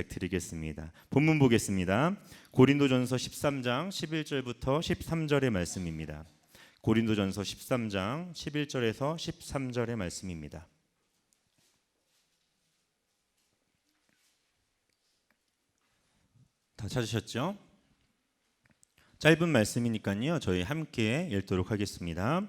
드리겠습니다. 본문 보겠습니다. 고린도전서 13장 11절부터 13절의 말씀입니다. 고린도전서 13장 11절에서 13절의 말씀입니다. 다 찾으셨죠? 짧은 말씀이니까요. 저희 함께 읽도록 하겠습니다.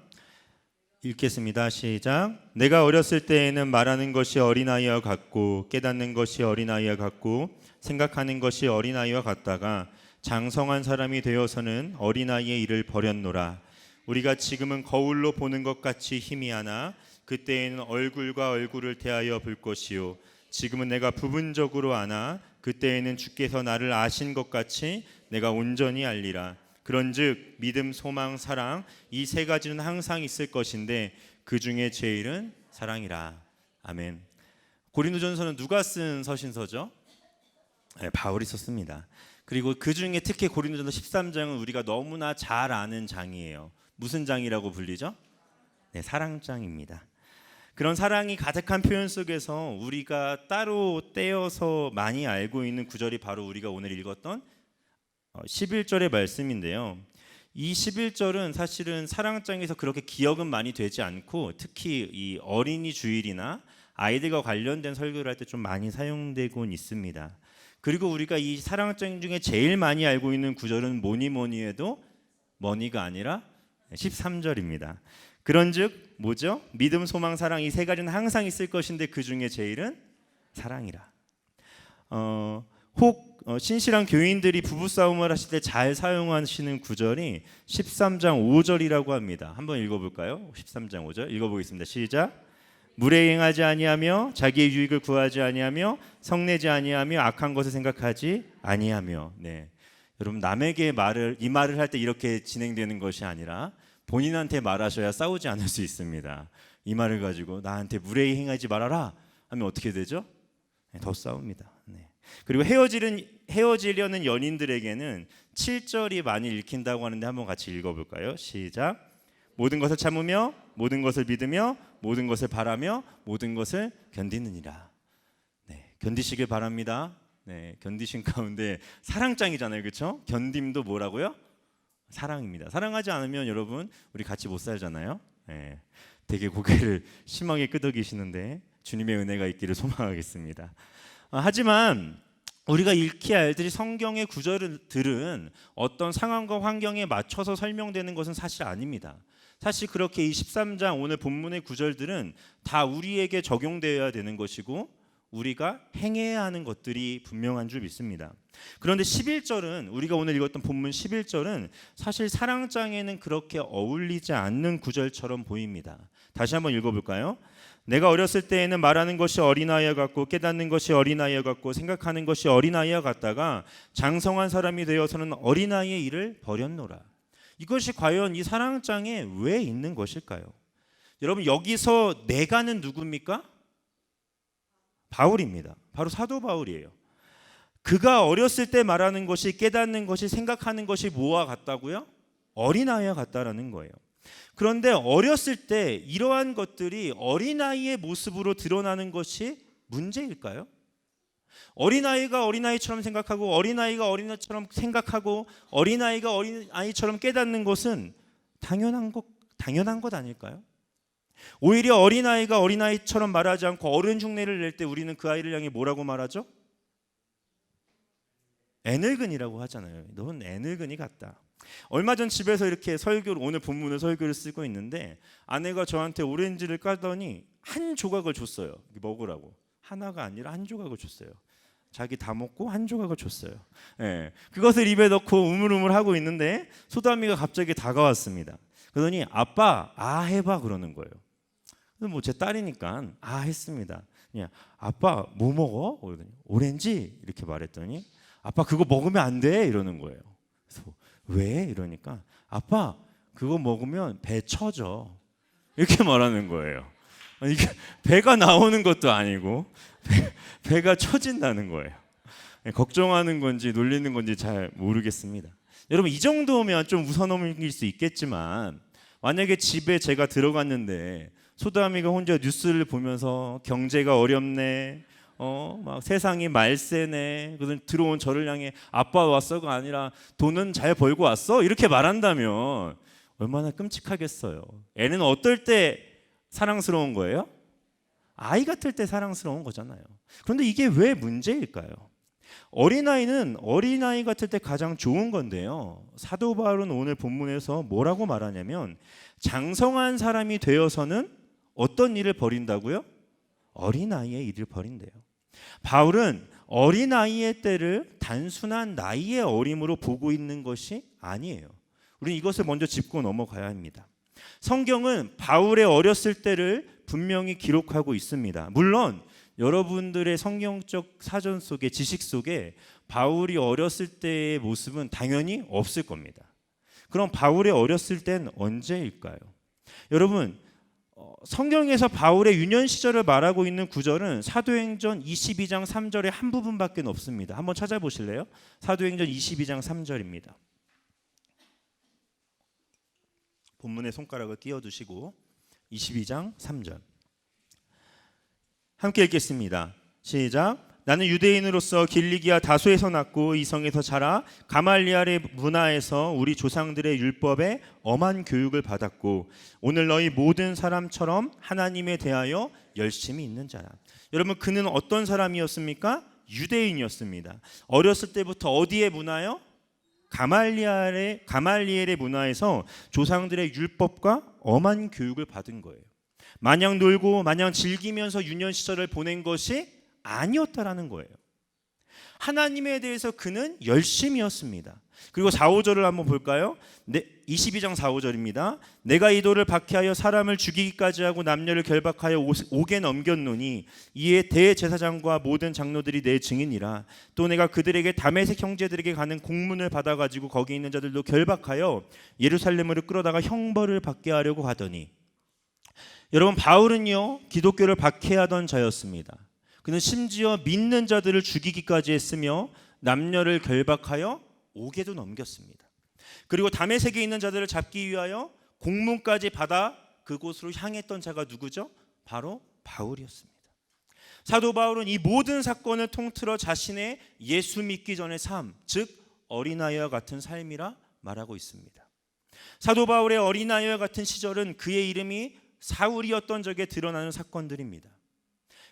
읽겠습니다. 시작. 내가 어렸을 때에는 말하는 것이 어린아이와 같고 깨닫는 것이 어린아이와 같고 생각하는 것이 어린아이와 같다가 장성한 사람이 되어서는 어린아이의 일을 버렸노라. 우리가 지금은 거울로 보는 것 같이 희미하나 그때에는 얼굴과 얼굴을 대하여 볼 것이요 지금은 내가 부분적으로 아나 그때에는 주께서 나를 아신 것 같이 내가 온전히 알리라. 그런즉 믿음, 소망, 사랑 이 세 가지는 항상 있을 것인데 그 중에 제일은 사랑이라. 아멘. 고린도전서는 누가 쓴 서신서죠? 네, 바울이 썼습니다. 그리고 그 중에 특히 고린도전서 13장은 우리가 너무나 잘 아는 장이에요. 무슨 장이라고 불리죠? 네, 사랑장입니다. 그런 사랑이 가득한 표현 속에서 우리가 따로 떼어서 많이 알고 있는 구절이 바로 우리가 오늘 읽었던 11절의 말씀인데요. 이 11절은 사실은 사랑장에서 그렇게 기억은 많이 되지 않고 특히 이 어린이 주일이나 아이들과 관련된 설교를 할 때 좀 많이 사용되고 있습니다. 그리고 우리가 이 사랑장 중에 제일 많이 알고 있는 구절은 뭐니 해도 머니가 아니라 13절입니다. 그런즉 뭐죠? 믿음, 소망, 사랑 이 세 가지는 항상 있을 것인데 그 중에 제일은 사랑이라. 혹 신실한 교인들이 부부싸움을 하실 때 잘 사용하시는 구절이 13장 5절이라고 합니다. 한번 읽어볼까요? 13장 5절 읽어보겠습니다. 시작. 물에 행하지 아니하며 자기의 유익을 구하지 아니하며 성내지 아니하며 악한 것을 생각하지 아니하며. 네, 여러분 남에게 이 말을 할 때 이렇게 진행되는 것이 아니라 본인한테 말하셔야 싸우지 않을 수 있습니다. 이 말을 가지고 나한테 물에 행하지 말아라 하면 어떻게 되죠? 네, 더 싸웁니다. 네. 그리고 헤어지려는 연인들에게는 7절이 많이 읽힌다고 하는데 한번 같이 읽어볼까요? 시작. 모든 것을 참으며 모든 것을 믿으며 모든 것을 바라며 모든 것을 견디느니라. 네, 견디시길 바랍니다. 네, 견디신 가운데 사랑장이잖아요, 그렇죠? 견딤도 뭐라고요? 사랑입니다. 사랑하지 않으면 여러분 우리 같이 못 살잖아요. 네, 되게 고개를 심하게 끄덕이시는데 주님의 은혜가 있기를 소망하겠습니다. 하지만 우리가 읽기 알듯이 성경의 구절들은 어떤 상황과 환경에 맞춰서 설명되는 것은 사실 아닙니다. 사실 그렇게 이 13장 오늘 본문의 구절들은 다 우리에게 적용되어야 되는 것이고 우리가 행해야 하는 것들이 분명한 줄 믿습니다. 그런데 11절은 우리가 오늘 읽었던 본문 11절은 사실 사랑장에는 그렇게 어울리지 않는 구절처럼 보입니다. 다시 한번 읽어볼까요? 내가 어렸을 때에는 말하는 것이 어린아이와 같고 깨닫는 것이 어린아이와 같고 생각하는 것이 어린아이와 같다가 장성한 사람이 되어서는 어린아이의 일을 버렸노라. 이것이 과연 이 사랑장에 왜 있는 것일까요? 여러분 여기서 내가는 누굽니까? 바울입니다. 바로 사도 바울이에요. 그가 어렸을 때 말하는 것이 깨닫는 것이 생각하는 것이 뭐와 같다고요? 어린아이와 같다라는 거예요. 그런데 어렸을 때 이러한 것들이 어린아이의 모습으로 드러나는 것이 문제일까요? 어린아이가 어린아이처럼 생각하고 어린아이가 어린아이처럼 생각하고 어린아이가 어린아이처럼 깨닫는 것은 당연한 것 아닐까요? 오히려 어린아이가 어린아이처럼 말하지 않고 어른 흉내를 낼 때 우리는 그 아이를 향해 뭐라고 말하죠? 애늙은이라고 하잖아요. 넌 애늙은이 같다. 얼마 전 집에서 이렇게 오늘 본문의 설교를 쓰고 있는데 아내가 저한테 오렌지를 까더니 한 조각을 줬어요. 먹으라고. 하나가 아니라 한 조각을 줬어요. 자기 다 먹고 한 조각을 줬어요. 네. 그것을 입에 넣고 우물우물 하고 있는데 소담이가 갑자기 다가왔습니다. 그러더니 아빠 해봐 그러는 거예요. 뭐 제 딸이니까 했습니다. 그냥 아빠 뭐 먹어? 그러더니 오렌지 이렇게 말했더니 아빠 그거 먹으면 안 돼 이러는 거예요. 그래서 왜? 이러니까 아빠 그거 먹으면 배 처져 이렇게 말하는 거예요. 이게 배가 나오는 것도 아니고 배가 처진다는 거예요. 걱정하는 건지 놀리는 건지 잘 모르겠습니다. 여러분 이 정도면 좀 웃어넘길 수 있겠지만 만약에 집에 제가 들어갔는데 소담이가 혼자 뉴스를 보면서 경제가 어렵네, 막 세상이 말세네. 그래서 들어온 저를 향해 아빠 왔어가 아니라 돈은 잘 벌고 왔어? 이렇게 말한다면 얼마나 끔찍하겠어요. 애는 어떨 때 사랑스러운 거예요? 아이 같을 때 사랑스러운 거잖아요. 그런데 이게 왜 문제일까요? 어린아이는 어린아이 같을 때 가장 좋은 건데요. 사도 바울은 오늘 본문에서 뭐라고 말하냐면 장성한 사람이 되어서는 어떤 일을 벌인다고요? 어린아이의 일을 벌인대요. 바울은 어린아이의 때를 단순한 나이의 어림으로 보고 있는 것이 아니에요. 우리는 이것을 먼저 짚고 넘어가야 합니다. 성경은 바울의 어렸을 때를 분명히 기록하고 있습니다. 물론 여러분들의 성경적 사전 속에 지식 속에 바울이 어렸을 때의 모습은 당연히 없을 겁니다. 그럼 바울의 어렸을 때는 언제일까요? 여러분, 성경에서 바울의 유년 시절을 말하고 있는 구절은 사도행전 22장 3절의 한 부분밖에 없습니다. 한번 찾아보실래요? 사도행전 22장 3절입니다. 본문에 손가락을 끼워두시고 22장 3절 함께 읽겠습니다. 시작. 나는 유대인으로서 길리기아 다소에서 났고 이 성에서 자라 가말리알의 문화에서 우리 조상들의 율법에 엄한 교육을 받았고 오늘 너희 모든 사람처럼 하나님에 대하여 열심히 있는 자라. 여러분, 그는 어떤 사람이었습니까? 유대인이었습니다. 어렸을 때부터 어디의 문화요? 가말리엘의 문화에서 조상들의 율법과 엄한 교육을 받은 거예요. 마냥 놀고 마냥 즐기면서 유년 시절을 보낸 것이 아니었다라는 거예요. 하나님에 대해서 그는 열심이었습니다. 그리고 4, 5절을 한번 볼까요? 22장 4, 5절입니다. 내가 이도를 박해하여 사람을 죽이기까지 하고 남녀를 결박하여 옥에 넘겼노니 이에 대제사장과 모든 장로들이 내 증인이라. 또 내가 그들에게 다메섹 형제들에게 가는 공문을 받아가지고 거기 있는 자들도 결박하여 예루살렘으로 끌어다가 형벌을 받게 하려고 하더니. 여러분, 바울은요 기독교를 박해하던 자였습니다. 그는 심지어 믿는 자들을 죽이기까지 했으며 남녀를 결박하여 옥에도 넘겼습니다. 그리고 다메섹에 있는 자들을 잡기 위하여 공문까지 받아 그곳으로 향했던 자가 누구죠? 바로 바울이었습니다. 사도 바울은 이 모든 사건을 통틀어 자신의 예수 믿기 전의 삶, 즉 어린아이와 같은 삶이라 말하고 있습니다. 사도 바울의 어린아이와 같은 시절은 그의 이름이 사울이었던 적에 드러나는 사건들입니다.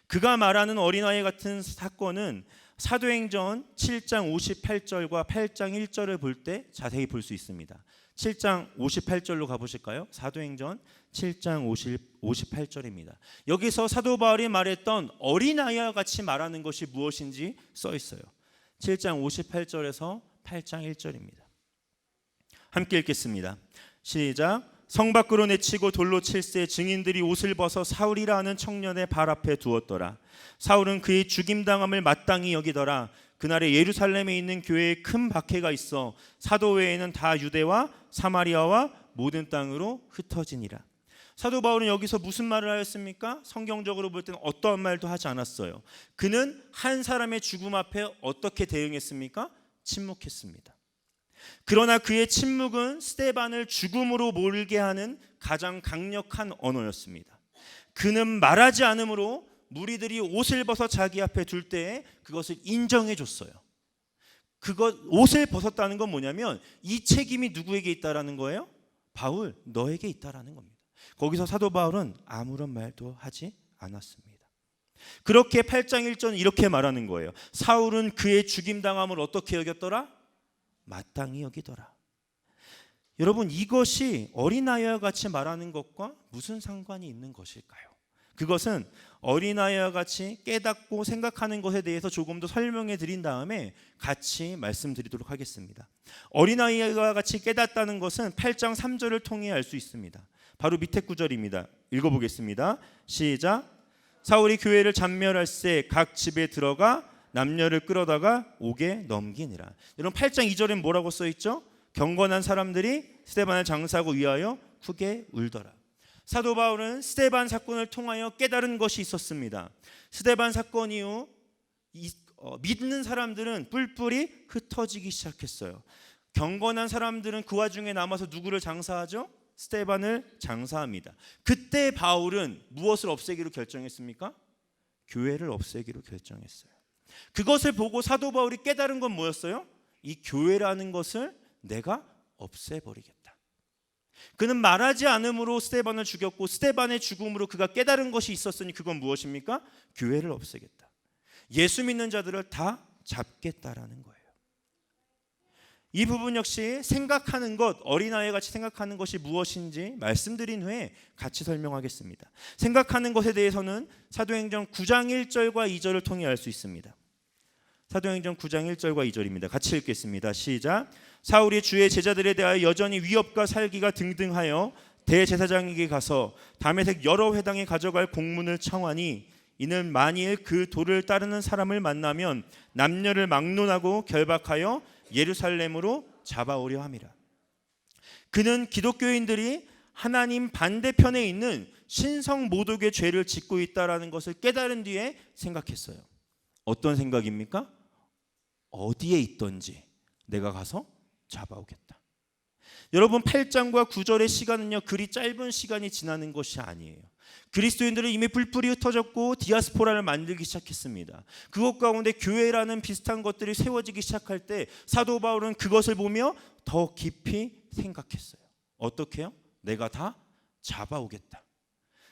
그가 말하는 어린아이 같은 사건은 사도행전 7장 58절과 8장 1절을 볼 때 자세히 볼 수 있습니다. 7장 58절로 가보실까요? 사도행전 7장 58절입니다. 여기서 사도 바울이 말했던 어린아이와 같이 말하는 것이 무엇인지 써 있어요. 7장 58절에서 8장 1절입니다. 함께 읽겠습니다. 시작. 성 밖으로 내치고 돌로 칠세 증인들이 옷을 벗어 사울이라 하는 청년의 발 앞에 두었더라. 사울은 그의 죽임당함을 마땅히 여기더라. 그날에 예루살렘에 있는 교회에 큰 박해가 있어 사도 외에는 다 유대와 사마리아와 모든 땅으로 흩어지니라. 사도 바울은 여기서 무슨 말을 하였습니까? 성경적으로 볼 때는 어떠한 말도 하지 않았어요. 그는 한 사람의 죽음 앞에 어떻게 대응했습니까? 침묵했습니다. 그러나 그의 침묵은 스데반을 죽음으로 몰게 하는 가장 강력한 언어였습니다. 그는 말하지 않으므로 무리들이 옷을 벗어 자기 앞에 둘 때에 그것을 인정해 줬어요. 옷을 벗었다는 건 뭐냐면 이 책임이 누구에게 있다라는 거예요? 바울, 너에게 있다라는 겁니다. 거기서 사도 바울은 아무런 말도 하지 않았습니다. 그렇게 8장 1절은 이렇게 말하는 거예요. 사울은 그의 죽임당함을 어떻게 여겼더라? 마땅히 여기더라. 여러분, 이것이 어린아이와 같이 말하는 것과 무슨 상관이 있는 것일까요? 그것은 어린아이와 같이 깨닫고 생각하는 것에 대해서 조금 더 설명해 드린 다음에 같이 말씀드리도록 하겠습니다. 어린아이와 같이 깨닫다는 것은 8장 3절을 통해 알 수 있습니다. 바로 밑에 구절입니다. 읽어보겠습니다. 시작. 사울이 교회를 잔멸할새 각 집에 들어가 남녀를 끌어다가 옥에 넘기니라. 여러분, 8장 2절엔 뭐라고 써있죠? 경건한 사람들이 스데반을 장사하고 위하여 크게 울더라. 사도 바울은 스데반 사건을 통하여 깨달은 것이 있었습니다. 스데반 사건 이후 믿는 사람들은 뿔뿔이 흩어지기 시작했어요. 경건한 사람들은 그 와중에 남아서 누구를 장사하죠? 스데반을 장사합니다. 그때 바울은 무엇을 없애기로 결정했습니까? 교회를 없애기로 결정했어요. 그것을 보고 사도 바울이 깨달은 건 뭐였어요? 이 교회라는 것을 내가 없애버리겠다. 그는 말하지 않음으로 스데반을 죽였고 스데반의 죽음으로 그가 깨달은 것이 있었으니 그건 무엇입니까? 교회를 없애겠다. 예수 믿는 자들을 다 잡겠다라는 거예요. 이 부분 역시 생각하는 것, 어린아이 같이 생각하는 것이 무엇인지 말씀드린 후에 같이 설명하겠습니다. 생각하는 것에 대해서는 사도행전 9장 1절과 2절을 통해 알 수 있습니다. 사도행전 9장 1절과 2절입니다. 같이 읽겠습니다. 시작. 사울이 주의 제자들에 대하여 여전히 위협과 살기가 등등하여 대제사장에게 가서 다메섹 여러 회당에 가져갈 공문을 청하니 이는 만일 그 도를 따르는 사람을 만나면 남녀를 막론하고 결박하여 예루살렘으로 잡아오려 함이라. 그는 기독교인들이 하나님 반대편에 있는 신성 모독의 죄를 짓고 있다라는 것을 깨달은 뒤에 생각했어요. 어떤 생각입니까? 어디에 있던지 내가 가서 잡아오겠다. 여러분 8장과 9절의 시간은요 그리 짧은 시간이 지나는 것이 아니에요. 그리스도인들은 이미 뿔뿔이 흩어졌고 디아스포라를 만들기 시작했습니다. 그것 가운데 교회라는 비슷한 것들이 세워지기 시작할 때 사도 바울은 그것을 보며 더 깊이 생각했어요. 어떻게요? 내가 다 잡아오겠다.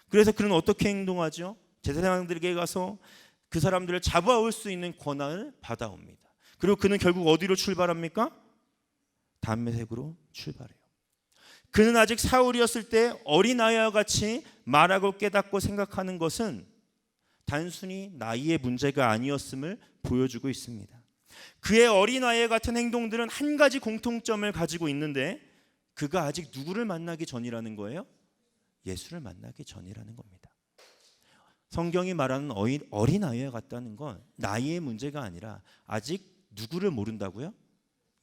그래서 그는 어떻게 행동하죠? 제사장들에게 가서 그 사람들을 잡아올 수 있는 권한을 받아옵니다. 그리고 그는 결국 어디로 출발합니까? 담메색으로 출발해요. 그는 아직 사울이었을 때 어린아이와 같이 말하고 깨닫고 생각하는 것은 단순히 나이의 문제가 아니었음을 보여주고 있습니다. 그의 어린아이 같은 행동들은 한 가지 공통점을 가지고 있는데 그가 아직 누구를 만나기 전이라는 거예요? 예수를 만나기 전이라는 겁니다. 성경이 말하는 어린아이와 같다는 건 나이의 문제가 아니라 아직 누구를 모른다고요?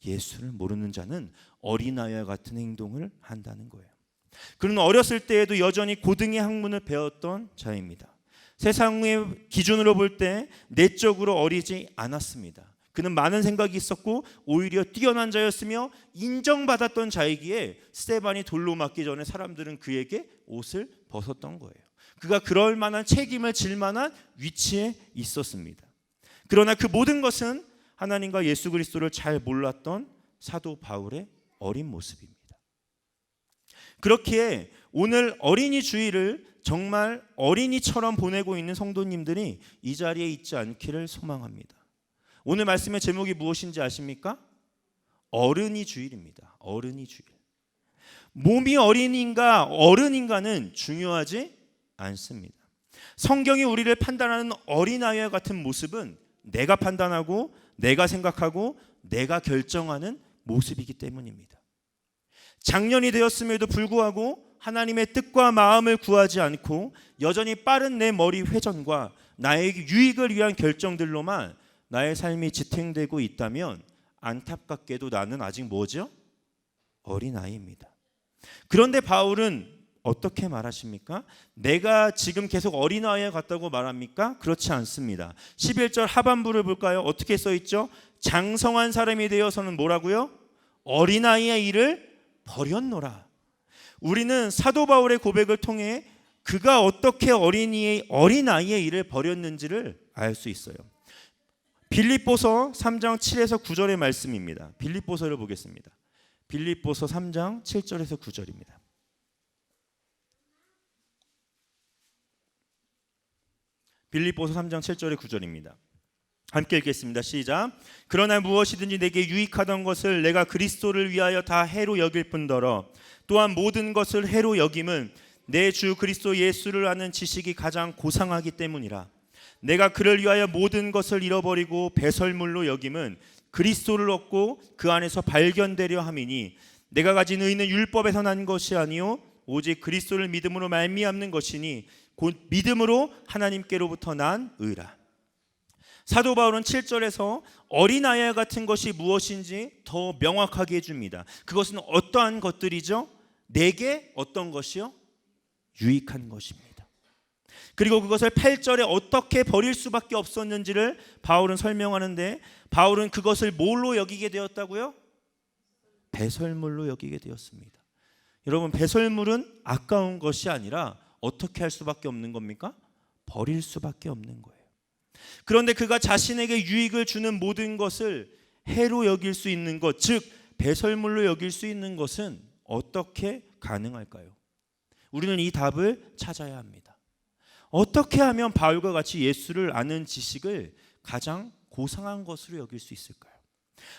예수를 모르는 자는 어린아이와 같은 행동을 한다는 거예요. 그는 어렸을 때에도 여전히 고등의 학문을 배웠던 자입니다. 세상의 기준으로 볼 때 내적으로 어리지 않았습니다. 그는 많은 생각이 있었고 오히려 뛰어난 자였으며 인정받았던 자이기에 스데반이 돌로 맞기 전에 사람들은 그에게 옷을 벗었던 거예요. 그가 그럴 만한 책임을 질 만한 위치에 있었습니다. 그러나 그 모든 것은 하나님과 예수 그리스도를 잘 몰랐던 사도 바울의 어린 모습입니다. 그렇기에 오늘 어린이 주일을 정말 어린이처럼 보내고 있는 성도님들이 이 자리에 있지 않기를 소망합니다. 오늘 말씀의 제목이 무엇인지 아십니까? 어른이 주일입니다. 어른이 주일. 몸이 어린인가 어른인가는 중요하지 않습니다. 성경이 우리를 판단하는 어린아이와 같은 모습은 내가 판단하고 내가 생각하고 내가 결정하는 모습이기 때문입니다. 장년이 되었음에도 불구하고 하나님의 뜻과 마음을 구하지 않고 여전히 빠른 내 머리 회전과 나의 유익을 위한 결정들로만 나의 삶이 지탱되고 있다면 안타깝게도 나는 아직 뭐죠? 어린아이입니다. 그런데 바울은 어떻게 말하십니까? 내가 지금 계속 어린아이에 같다고 말합니까? 그렇지 않습니다. 11절 하반부를 볼까요? 어떻게 써있죠? 장성한 사람이 되어서는 뭐라고요? 어린아이의 일을 버렸노라. 우리는 사도 바울의 고백을 통해 그가 어떻게 어린아이의 일을 버렸는지를 알 수 있어요. 빌립보서 3장 7에서 9절의 말씀입니다. 빌립보서를 보겠습니다. 빌립보서 3장 7절에서 9절입니다. 빌립보서 3장 7절에 9절입니다. 함께 읽겠습니다. 시작. 그러나 무엇이든지 내게 유익하던 것을 내가 그리스도를 위하여 다 해로 여길 뿐더러 또한 모든 것을 해로 여김은 내 주 그리스도 예수를 아는 지식이 가장 고상하기 때문이라. 내가 그를 위하여 모든 것을 잃어버리고 배설물로 여김은 그리스도를 얻고 그 안에서 발견되려 함이니 내가 가진 의는 율법에서 난 것이 아니요 오직 그리스도를 믿음으로 말미암는 것이니 곧 믿음으로 하나님께로부터 난 의라. 사도 바울은 7절에서 어린아이 같은 것이 무엇인지 더 명확하게 해줍니다. 그것은 어떠한 것들이죠? 내게 어떤 것이요? 유익한 것입니다. 그리고 그것을 8절에 어떻게 버릴 수밖에 없었는지를 바울은 설명하는데 바울은 그것을 뭘로 여기게 되었다고요? 배설물로 여기게 되었습니다. 여러분 배설물은 아까운 것이 아니라 어떻게 할 수밖에 없는 겁니까? 버릴 수밖에 없는 거예요. 그런데 그가 자신에게 유익을 주는 모든 것을 해로 여길 수 있는 것, 즉 배설물로 여길 수 있는 것은 어떻게 가능할까요? 우리는 이 답을 찾아야 합니다. 어떻게 하면 바울과 같이 예수를 아는 지식을 가장 고상한 것으로 여길 수 있을까요?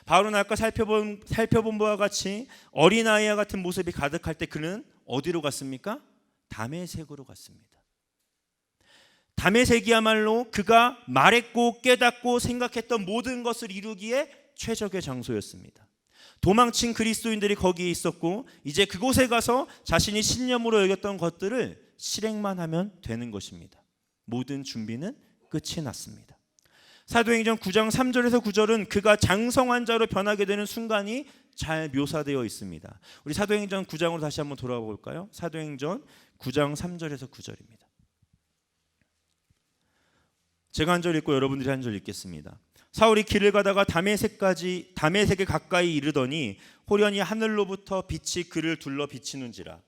바울은 아까 살펴본 바와 같이 어린아이와 같은 모습이 가득할 때 그는 어디로 갔습니까? 다메섹으로 갔습니다. 다메섹이야말로 그가 말했고 깨닫고 생각했던 모든 것을 이루기에 최적의 장소였습니다. 도망친 그리스도인들이 거기에 있었고 이제 그곳에 가서 자신이 신념으로 여겼던 것들을 실행만 하면 되는 것입니다. 모든 준비는 끝이 났습니다. 사도행전 9장 3절에서 9절은 그가 장성한 자로 변하게 되는 순간이 잘 묘사되어 있습니다. 우리 사도행전 9장으로 다시 한번 돌아가 볼까요? 사도행전 9장 3절에서 9절입니다. 제가 한 절 읽고 여러분들이 한 절 읽겠습니다. 사울이 길을 가다가 다메섹에 가까이 이르더니 호련히 하늘로부터 빛이 그를 둘러 비치는지라.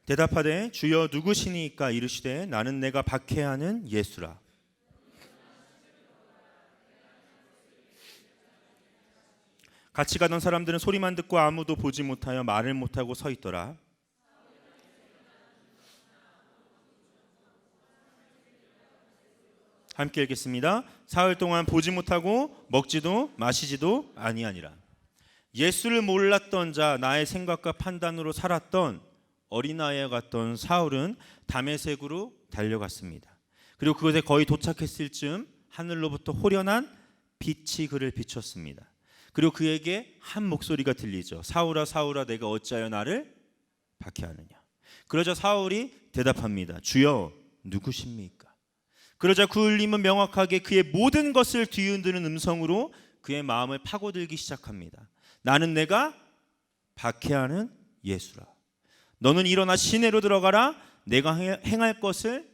대답하되 주여 누구시니까? 이르시되 나는 내가 박해하는 예수라. 같이 가던 사람들은 소리만 듣고 아무도 보지 못하여 말을 못하고 서 있더라. 함께 읽겠습니다. 사흘 동안 보지 못하고 먹지도 마시지도 아니하니라. 예수를 몰랐던 자, 나의 생각과 판단으로 살았던 어린아이와 같던 사울은 다메섹으로 달려갔습니다. 그리고 그곳에 거의 도착했을 즈음 하늘로부터 호련한 빛이 그를 비췄습니다. 그리고 그에게 한 목소리가 들리죠. 사울아 사울아 내가 어찌하여 나를 박해하느냐. 그러자 사울이 대답합니다. 주여 누구십니까? 그러자 구울림은 명확하게 그의 모든 것을 뒤흔드는 음성으로 그의 마음을 파고들기 시작합니다. 나는 내가 박해하는 예수라. 너는 일어나 시내로 들어가라. 내가 행할 것을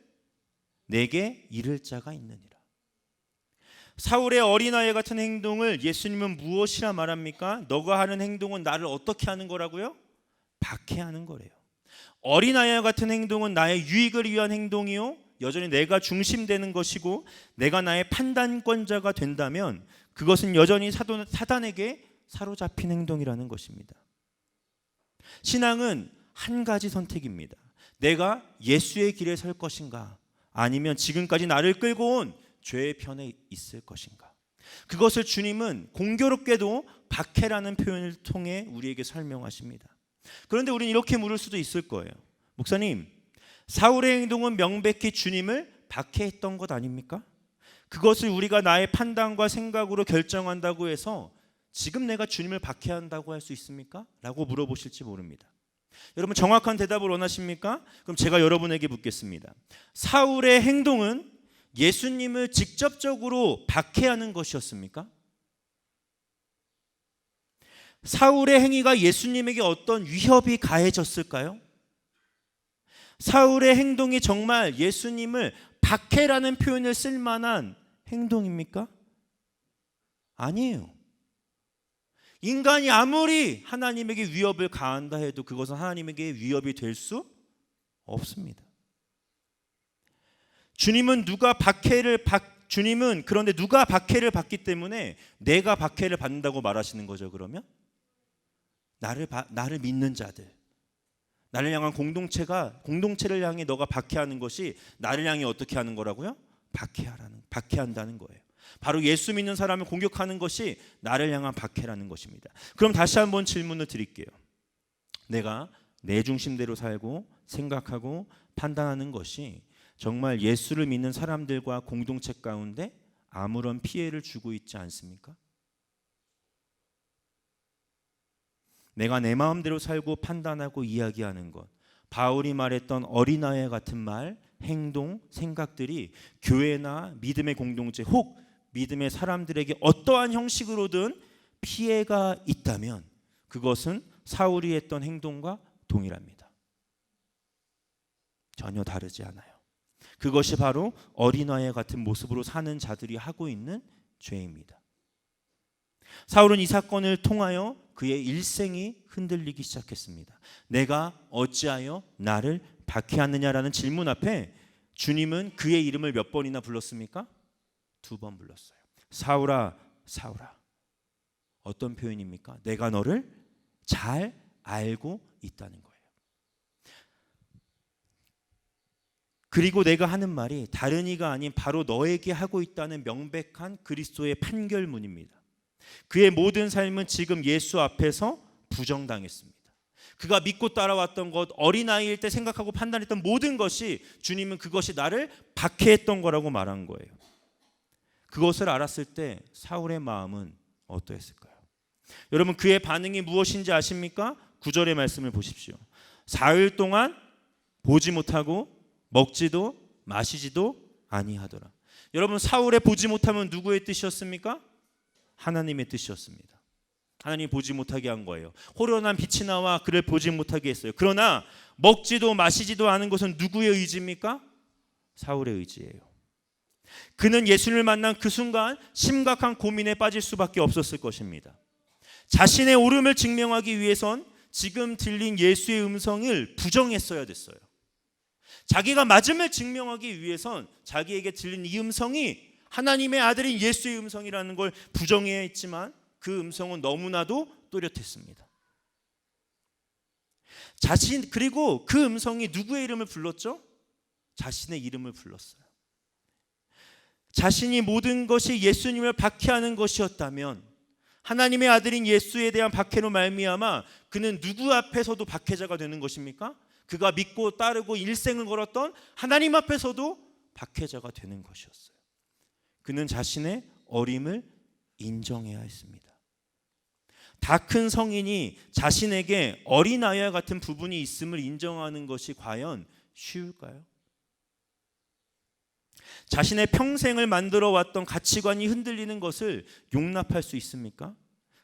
내게 이를 자가 있느니라. 사울의 어린아이 같은 행동을 예수님은 무엇이라 말합니까? 너가 하는 행동은 나를 어떻게 하는 거라고요? 박해하는 거래요. 어린아이와 같은 행동은 나의 유익을 위한 행동이요, 여전히 내가 중심되는 것이고 내가 나의 판단권자가 된다면 그것은 여전히 사단에게 사로잡힌 행동이라는 것입니다. 신앙은 한 가지 선택입니다. 내가 예수의 길에 설 것인가, 아니면 지금까지 나를 끌고 온 죄의 편에 있을 것인가. 그것을 주님은 공교롭게도 박해라는 표현을 통해 우리에게 설명하십니다. 그런데 우리는 이렇게 물을 수도 있을 거예요. 목사님, 사울의 행동은 명백히 주님을 박해했던 것 아닙니까? 그것을 우리가 나의 판단과 생각으로 결정한다고 해서 지금 내가 주님을 박해한다고 할 수 있습니까? 라고 물어보실지 모릅니다. 여러분 정확한 대답을 원하십니까? 그럼 제가 여러분에게 묻겠습니다. 사울의 행동은 예수님을 직접적으로 박해하는 것이었습니까? 사울의 행위가 예수님에게 어떤 위협이 가해졌을까요? 사울의 행동이 정말 예수님을 박해라는 표현을 쓸 만한 행동입니까? 아니에요. 인간이 아무리 하나님에게 위협을 가한다 해도 그것은 하나님에게 위협이 될 수 없습니다. 그런데 누가 박해를 받기 때문에 내가 박해를 받는다고 말하시는 거죠. 그러면 나를 믿는 자들, 나를 향한 공동체를 향해 너가 박해하는 것이 나를 향해 어떻게 하는 거라고요? 박해한다는 거예요. 바로 예수 믿는 사람을 공격하는 것이 나를 향한 박해라는 것입니다. 그럼 다시 한번 질문을 드릴게요. 내가 내 중심대로 살고 생각하고 판단하는 것이 정말 예수를 믿는 사람들과 공동체 가운데 아무런 피해를 주고 있지 않습니까? 내가 내 마음대로 살고 판단하고 이야기하는 것, 바울이 말했던 어린아이 같은 말, 행동, 생각들이 교회나 믿음의 공동체 혹 믿음의 사람들에게 어떠한 형식으로든 피해가 있다면 그것은 사울이 했던 행동과 동일합니다. 전혀 다르지 않아요. 그것이 바로 어린아이 같은 모습으로 사는 자들이 하고 있는 죄입니다. 사울은 이 사건을 통하여 그의 일생이 흔들리기 시작했습니다. 내가 어찌하여 나를 박해하느냐라는 질문 앞에 주님은 그의 이름을 몇 번이나 불렀습니까? 2번 불렀어요. 사울아, 사울아. 어떤 표현입니까? 내가 너를 잘 알고 있다는 거예요. 그리고 내가 하는 말이 다른 이가 아닌 바로 너에게 하고 있다는 명백한 그리스도의 판결문입니다. 그의 모든 삶은 지금 예수 앞에서 부정당했습니다. 그가 믿고 따라왔던 것, 어린아이일 때 생각하고 판단했던 모든 것이 주님은 그것이 나를 박해했던 거라고 말한 거예요. 그것을 알았을 때 사울의 마음은 어떠했을까요? 여러분, 그의 반응이 무엇인지 아십니까? 9절의 말씀을 보십시오. 사흘 동안 보지 못하고 먹지도 마시지도 아니하더라. 여러분, 사울의 보지 못하면 누구의 뜻이었습니까? 하나님의 뜻이었습니다. 하나님이 보지 못하게 한 거예요. 호련한 빛이 나와 그를 보지 못하게 했어요. 그러나 먹지도 마시지도 않은 것은 누구의 의지입니까? 사울의 의지예요. 그는 예수를 만난 그 순간 심각한 고민에 빠질 수밖에 없었을 것입니다. 자신의 옳음을 증명하기 위해선 지금 들린 예수의 음성을 부정했어야 됐어요. 자기가 맞음을 증명하기 위해선 자기에게 들린 이 음성이 하나님의 아들인 예수의 음성이라는 걸 부정해야 했지만 그 음성은 너무나도 또렷했습니다. 그리고 그 음성이 누구의 이름을 불렀죠? 자신의 이름을 불렀어요. 자신이 모든 것이 예수님을 박해하는 것이었다면 하나님의 아들인 예수에 대한 박해로 말미암아 그는 누구 앞에서도 박해자가 되는 것입니까? 그가 믿고 따르고 일생을 걸었던 하나님 앞에서도 박해자가 되는 것이었어요. 그는 자신의 어림을 인정해야 했습니다. 다 큰 성인이 자신에게 어린아이와 같은 부분이 있음을 인정하는 것이 과연 쉬울까요? 자신의 평생을 만들어 왔던 가치관이 흔들리는 것을 용납할 수 있습니까?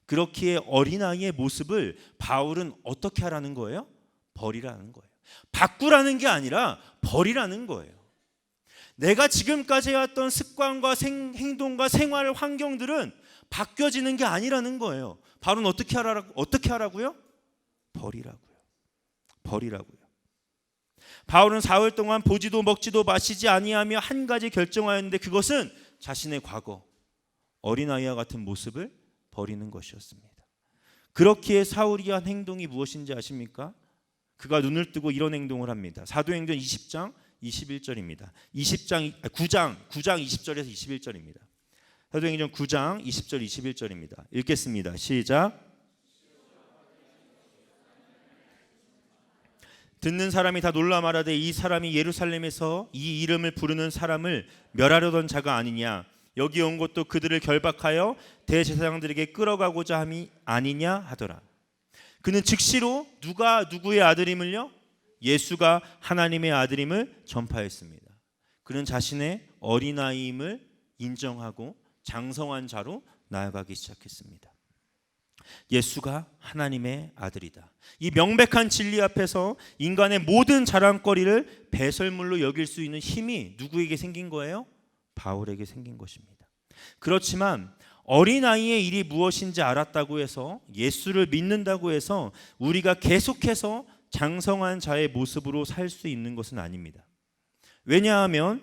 그렇기에 어린아이의 모습을 바울은 어떻게 하라는 거예요? 버리라는 거예요. 바꾸라는 게 아니라 버리라는 거예요. 내가 지금까지 해왔던 습관과 행동과 생활 환경들은 바뀌어지는 게 아니라는 거예요. 바울은 어떻게 하라고요? 버리라고요. 버리라고요. 바울은 사흘 동안 보지도 먹지도 마시지 아니하며 한 가지 결정하였는데 그것은 자신의 과거, 어린아이와 같은 모습을 버리는 것이었습니다. 그렇기에 사울이 한 행동이 무엇인지 아십니까? 그가 눈을 뜨고 이런 행동을 합니다. 사도행전 20장 21절입니다. 9장 20절에서 21절입니다. 사도행전 9장 20절 21절입니다. 읽겠습니다. 시작. 듣는 사람이 다 놀라 말하되 이 사람이 예루살렘에서 이 이름을 부르는 사람을 멸하려던 자가 아니냐. 여기 온 것도 그들을 결박하여 대제사장들에게 끌어가고자 함이 아니냐 하더라. 그는 즉시로 누가 누구의 아들임을요? 예수가 하나님의 아들임을 전파했습니다. 그는 자신의 어린아이임을 인정하고 장성한 자로 나아가기 시작했습니다. 예수가 하나님의 아들이다. 이 명백한 진리 앞에서 인간의 모든 자랑거리를 배설물로 여길 수 있는 힘이 누구에게 생긴 거예요? 바울에게 생긴 것입니다. 그렇지만 어린아이의 일이 무엇인지 알았다고 해서 예수를 믿는다고 해서 우리가 계속해서 장성한 자의 모습으로 살 수 있는 것은 아닙니다. 왜냐하면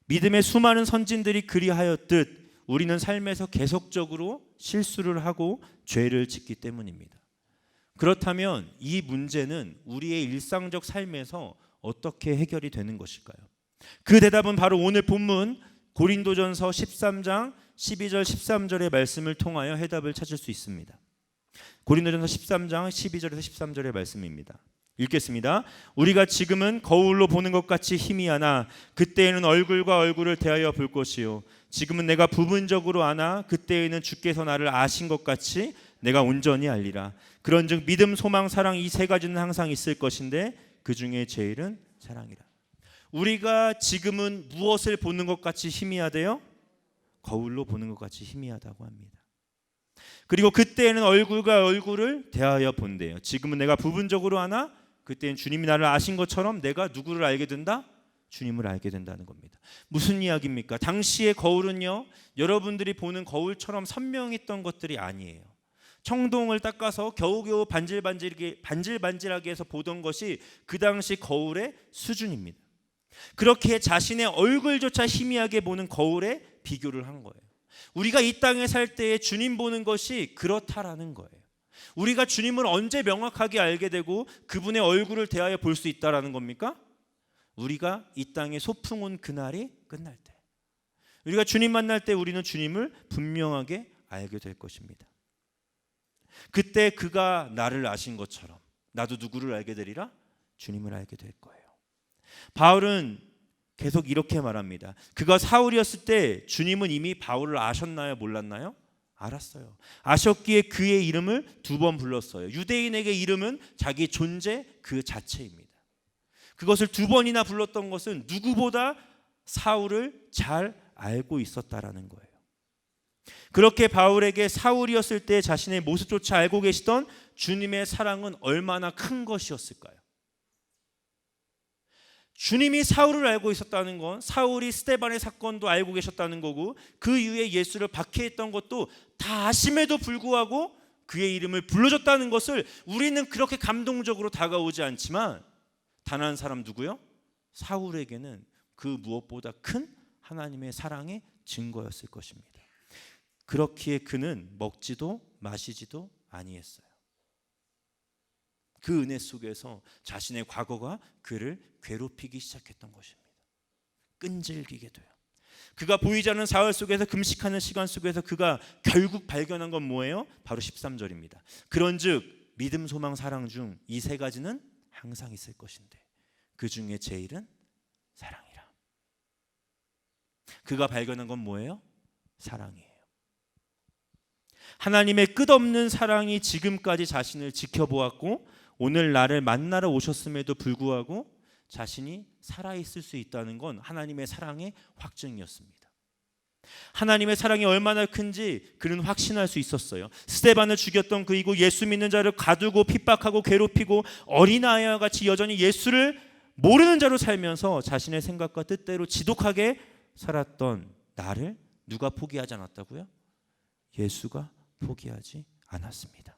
믿음의 수많은 선진들이 그리하였듯 우리는 삶에서 계속적으로 실수를 하고 죄를 짓기 때문입니다. 그렇다면 이 문제는 우리의 일상적 삶에서 어떻게 해결이 되는 것일까요? 그 대답은 바로 오늘 본문 고린도전서 13장 12절 13절의 말씀을 통하여 해답을 찾을 수 있습니다. 고린도전서 13장 12절에서 13절의 말씀입니다. 읽겠습니다. 우리가 지금은 거울로 보는 것 같이 희미하나 그때에는 얼굴과 얼굴을 대하여 볼 것이요 지금은 내가 부분적으로 아나 그때에는 주께서 나를 아신 것 같이 내가 온전히 알리라. 그런즉 믿음, 소망, 사랑 이 세 가지는 항상 있을 것인데 그 중에 제일은 사랑이라. 우리가 지금은 무엇을 보는 것 같이 희미하대요? 거울로 보는 것 같이 희미하다고 합니다. 그리고 그때에는 얼굴과 얼굴을 대하여 본대요. 지금은 내가 부분적으로 아나 그때는 주님이 나를 아신 것처럼 내가 누구를 알게 된다? 주님을 알게 된다는 겁니다. 무슨 이야기입니까? 당시의 거울은요, 여러분들이 보는 거울처럼 선명했던 것들이 아니에요. 청동을 닦아서 겨우겨우 반질반질하게 해서 보던 것이 그 당시 거울의 수준입니다. 그렇게 자신의 얼굴조차 희미하게 보는 거울에 비교를 한 거예요. 우리가 이 땅에 살 때에 주님 보는 것이 그렇다라는 거예요. 우리가 주님을 언제 명확하게 알게 되고 그분의 얼굴을 대하여 볼 수 있다라는 겁니까? 우리가 이 땅에 소풍 온 그날이 끝날 때, 우리가 주님 만날 때 우리는 주님을 분명하게 알게 될 것입니다. 그때 그가 나를 아신 것처럼 나도 누구를 알게 되리라? 주님을 알게 될 거예요. 바울은 계속 이렇게 말합니다. 그가 사울이었을 때 주님은 이미 바울을 아셨나요? 몰랐나요? 알았어요. 아셨기에 그의 이름을 2번 불렀어요. 유대인에게 이름은 자기 존재 그 자체입니다. 그것을 2번이나 불렀던 것은 누구보다 사울을 잘 알고 있었다라는 거예요. 그렇게 바울에게 사울이었을 때 자신의 모습조차 알고 계시던 주님의 사랑은 얼마나 큰 것이었을까요? 주님이 사울을 알고 있었다는 건 사울이 스데반의 사건도 알고 계셨다는 거고 그 이후에 예수를 박해했던 것도 다 아심에도 불구하고 그의 이름을 불러줬다는 것을 우리는 그렇게 감동적으로 다가오지 않지만 단 한 사람 누구요? 사울에게는 그 무엇보다 큰 하나님의 사랑의 증거였을 것입니다. 그렇기에 그는 먹지도 마시지도 아니했어요. 그 은혜 속에서 자신의 과거가 그를 괴롭히기 시작했던 것입니다. 끈질기게 돼요. 그가 보이지 않는 사흘 속에서 금식하는 시간 속에서 그가 결국 발견한 건 뭐예요? 바로 13절입니다. 그런즉 믿음, 소망, 사랑 중 이 3가지는 항상 있을 것인데 그 중에 제일은 사랑이라. 그가 발견한 건 뭐예요? 사랑이에요. 하나님의 끝없는 사랑이 지금까지 자신을 지켜보았고 오늘 나를 만나러 오셨음에도 불구하고 자신이 살아있을 수 있다는 건 하나님의 사랑의 확증이었습니다. 하나님의 사랑이 얼마나 큰지 그는 확신할 수 있었어요. 스데반을 죽였던 그이고 예수 믿는 자를 가두고 핍박하고 괴롭히고 어린아이와 같이 여전히 예수를 모르는 자로 살면서 자신의 생각과 뜻대로 지독하게 살았던 나를 누가 포기하지 않았다고요? 예수가 포기하지 않았습니다.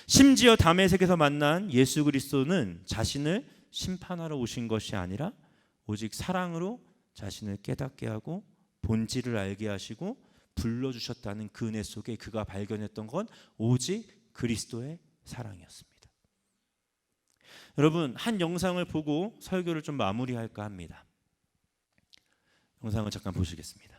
심지어 다메섹에서 만난 예수 그리스도는 자신을 심판하러 오신 것이 아니라 오직 사랑으로 자신을 깨닫게 하고 본질을 알게 하시고 불러주셨다는 그 은혜 속에 그가 발견했던 건 오직 그리스도의 사랑이었습니다. 여러분, 한 영상을 보고 설교를 좀 마무리할까 합니다. 영상을 잠깐 보시겠습니다.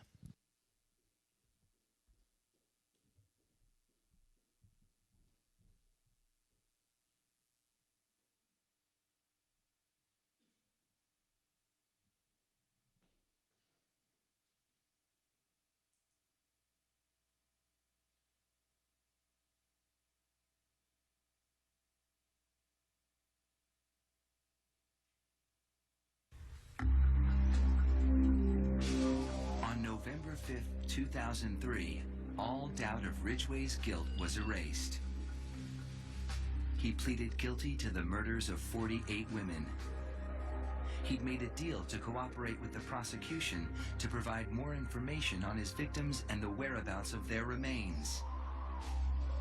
On November 5th, 2003, all doubt of Ridgway's guilt was erased. He pleaded guilty to the murders of 48 women. He'd made a deal to cooperate with the prosecution to provide more information on his victims and the whereabouts of their remains.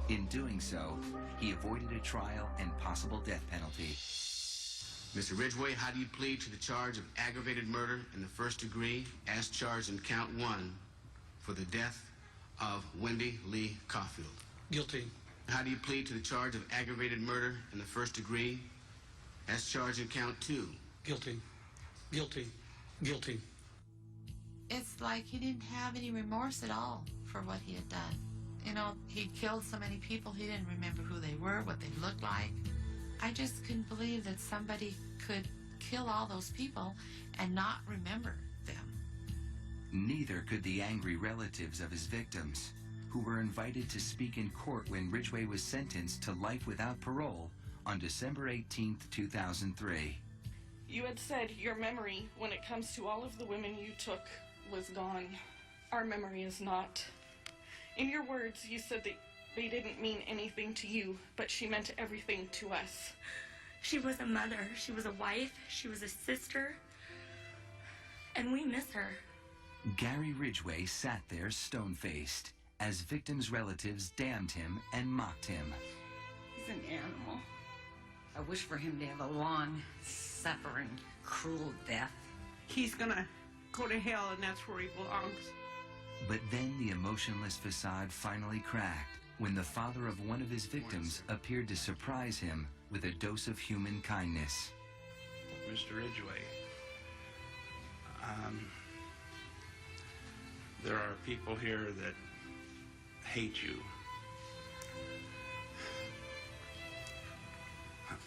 In doing so, he avoided a trial and possible death penalty. Mr. Ridgway, how do you plead to the charge of aggravated murder in the first degree as charged in count 1 for the death of Wendy Lee Caulfield? Guilty. How do you plead to the charge of aggravated murder in the first degree as charged in count 2? Guilty. Guilty. Guilty. It's like he didn't have any remorse at all for what he had done. You know, he'd killed so many people, he didn't remember who they were, what they looked like. I just couldn't believe that somebody could kill all those people and not remember them. Neither could the angry relatives of his victims, who were invited to speak in court when Ridgway was sentenced to life without parole on December 18th, 2003. You had said your memory, when it comes to all of the women you took, was gone. Our memory is not. In your words, you said that they didn't mean anything to you, but she meant everything to us. She was a mother, she was a wife, she was a sister, and we miss her. Gary Ridgway sat there stone-faced, as victims' relatives damned him and mocked him. He's an animal. I wish for him to have a long, suffering, cruel death. He's gonna go to hell, and that's where he belongs. But then the emotionless facade finally cracked when the father of one of his victims appeared to surprise him with a dose of human kindness. Mr. Ridgway, there are people here that hate you.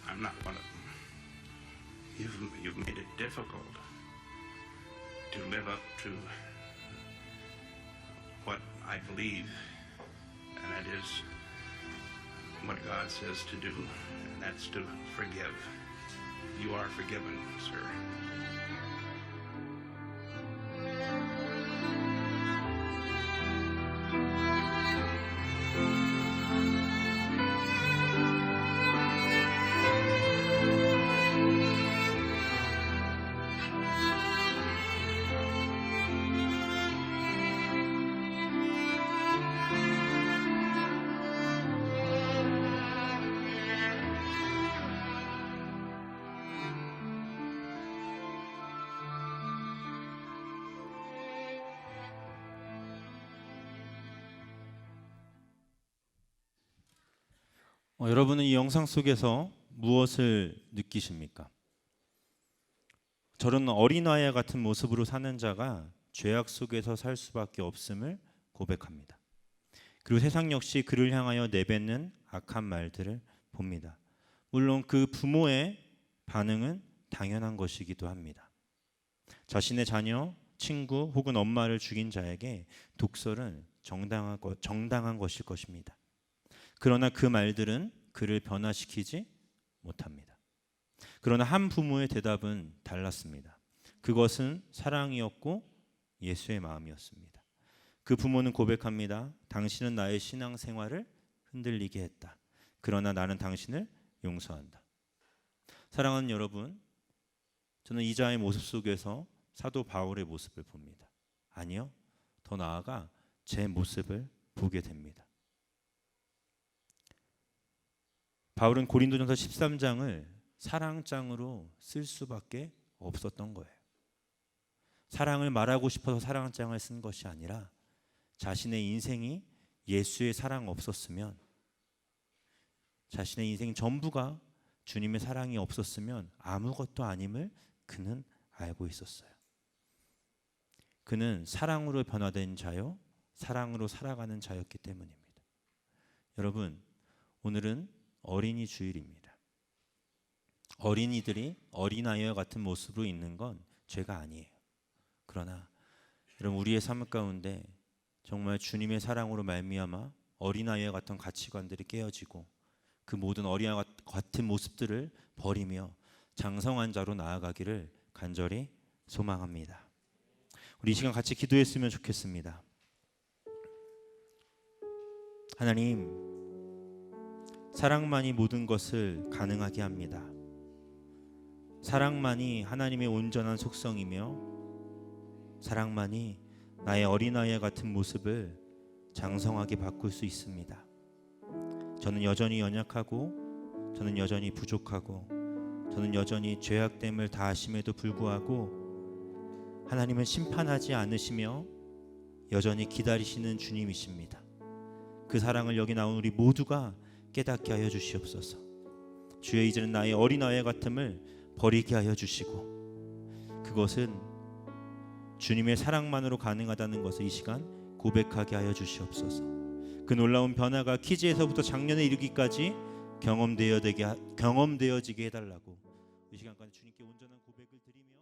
I'm not one of them. You've made it difficult to live up to what I believe, and that is what God says to do, and that's to forgive. You are forgiven, sir. 여러분은 이 영상 속에서 무엇을 느끼십니까? 저런 어린아이 같은 모습으로 사는 자가 죄악 속에서 살 수밖에 없음을 고백합니다. 그리고 세상 역시 그를 향하여 내뱉는 악한 말들을 봅니다. 물론 그 부모의 반응은 당연한 것이기도 합니다. 자신의 자녀, 친구 혹은 엄마를 죽인 자에게 독설은 정당한 것일 것입니다. 그러나 그 말들은 그를 변화시키지 못합니다. 그러나 한 부모의 대답은 달랐습니다. 그것은 사랑이었고 예수의 마음이었습니다. 그 부모는 고백합니다. 당신은 나의 신앙생활을 흔들리게 했다. 그러나 나는 당신을 용서한다. 사랑하는 여러분, 저는 이 자의 모습 속에서 사도 바울의 모습을 봅니다. 아니요, 더 나아가 제 모습을 보게 됩니다. 바울은 고린도전서 13장을 사랑장으로 쓸 수밖에 없었던 거예요. 사랑을 말하고 싶어서 사랑장을 쓴 것이 아니라 자신의 인생이 예수의 사랑 없었으면, 자신의 인생 전부가 주님의 사랑이 없었으면 아무것도 아님을 그는 알고 있었어요. 그는 사랑으로 변화된 자요, 사랑으로 살아가는 자였기 때문입니다. 여러분, 오늘은 어린이 주일입니다. 어린이들이 어린아이와 같은 모습으로 있는 건 죄가 아니에요. 그러나 여러분, 우리의 삶 가운데 정말 주님의 사랑으로 말미암아 어린아이와 같은 가치관들이 깨어지고 그 모든 어린아이와 같은 모습들을 버리며 장성한 자로 나아가기를 간절히 소망합니다. 우리 이 시간 같이 기도했으면 좋겠습니다. 하나님, 사랑만이 모든 것을 가능하게 합니다. 사랑만이 하나님의 온전한 속성이며 사랑만이 나의 어린아이 같은 모습을 장성하게 바꿀 수 있습니다. 저는 여전히 연약하고 저는 여전히 부족하고 저는 여전히 죄악됨을 다하심에도 불구하고 하나님은 심판하지 않으시며 여전히 기다리시는 주님이십니다. 그 사랑을 여기 나온 우리 모두가 깨닫게 하여 주시옵소서. 주여, 이제는 나의 어린아이 같음을 버리게 하여 주시고 그것은 주님의 사랑만으로 가능하다는 것을 이 시간 고백하게 하여 주시옵소서. 그 놀라운 변화가 키즈에서부터 작년에 이르기까지 경험되어지게 해달라고 이 시간까지 주님께 온전한 고백을 드리며